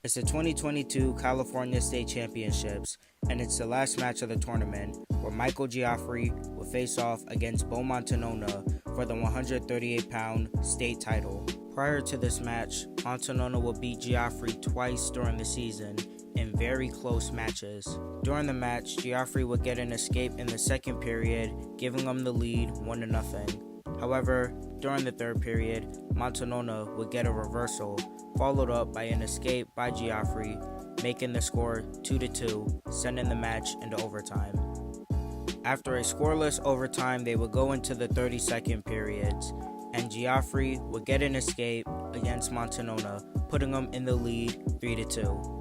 It's the 2022 California State Championships, and it's the last match of the tournament where Michael Giaffre will face off against Bo Montanona for the 138-pound state title. Prior to this match, Montanona will beat Giaffre twice during the season in very close matches. During the match, Giaffre would get an escape in the second period, giving him the lead 1-0. However, during the third period, Montanona would get a reversal, followed up by an escape by Giaffre, making the score 2-2, sending the match into overtime. After a scoreless overtime, they would go into the 30-second periods, and Giaffre would get an escape against Montanona, putting him in the lead 3-2.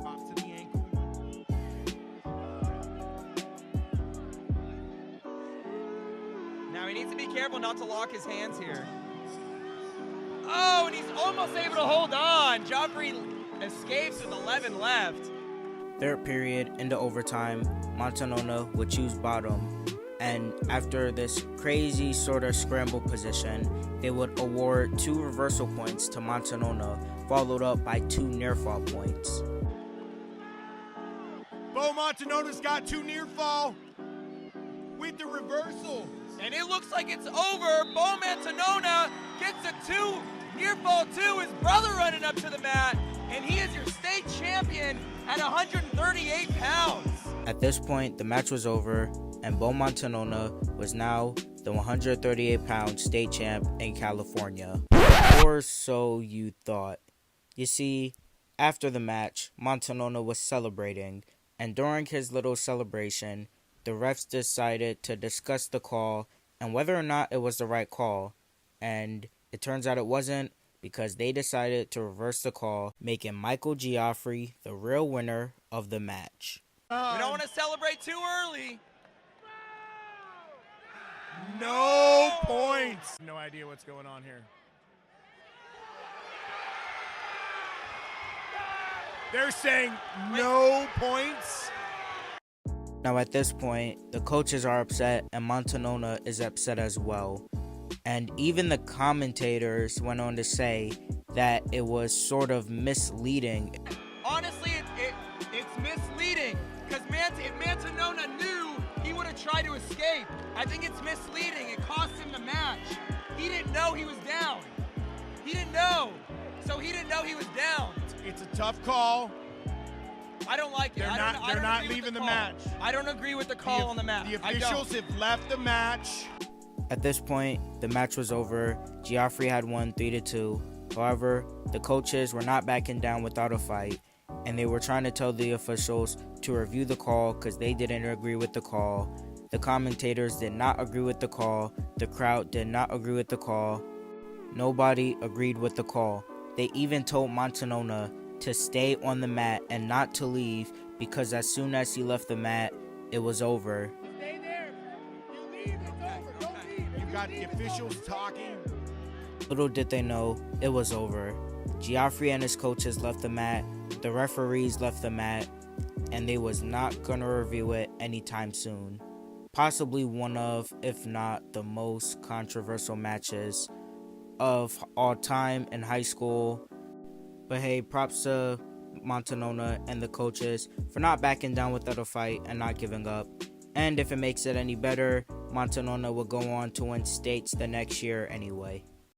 Now he needs to be careful not to lock his hands here. Oh, and he's almost able to hold on. Giaffre escapes with 11 left. Third period into overtime, Montanona would choose bottom, and after this crazy sort of scramble position, they would award 2 reversal points to Montanona, followed up by 2 near fall points. Bo Montanona's got 2 near fall with the reversal. And it looks like it's over. Bo Montanona gets a 2 near fall 2. His brother running up to the mat, and he is your state champion at 138 pounds. At this point, the match was over, and Bo Montanona was now the 138-pound state champ in California. Or so you thought. You see, after the match, Montanona was celebrating, and during his little celebration, the refs decided to discuss the call and whether or not it was the right call, and it turns out it wasn't, because they decided to reverse the call, making Michael Giaffre the real winner of the match. We don't want to celebrate too early. No points. No idea what's going on here. They're saying no points. Now at this point, the coaches are upset and Montanona is upset as well. And even the commentators went on to say that it was sort of misleading. Honestly, it's misleading, because if Montanona knew, he would have tried to escape. I think it's misleading. It cost him the match. He didn't know he was down. He didn't know. So he didn't know he was down. It's a tough call. I don't like it. They're not leaving the match. I don't agree with the call on the match. The officials have left the match. At this point, the match was over. Giaffre had won 3-2. However, the coaches were not backing down without a fight, and they were trying to tell the officials to review the call because they didn't agree with the call. The commentators did not agree with the call. The crowd did not agree with the call. Nobody agreed with the call. They even told Montanona to stay on the mat and not to leave, because as soon as he left the mat, it was over. Stay there. You leave, it's over. Don't leave. You got the officials talking. Little did they know, it was over. Giaffre and his coaches left the mat, the referees left the mat, and they was not gonna review it anytime soon. Possibly one of, if not the most controversial matches of all time in high school. But hey, props to Montanona and the coaches for not backing down without a fight and not giving up. And if it makes it any better, Montanona will go on to win states the next year anyway.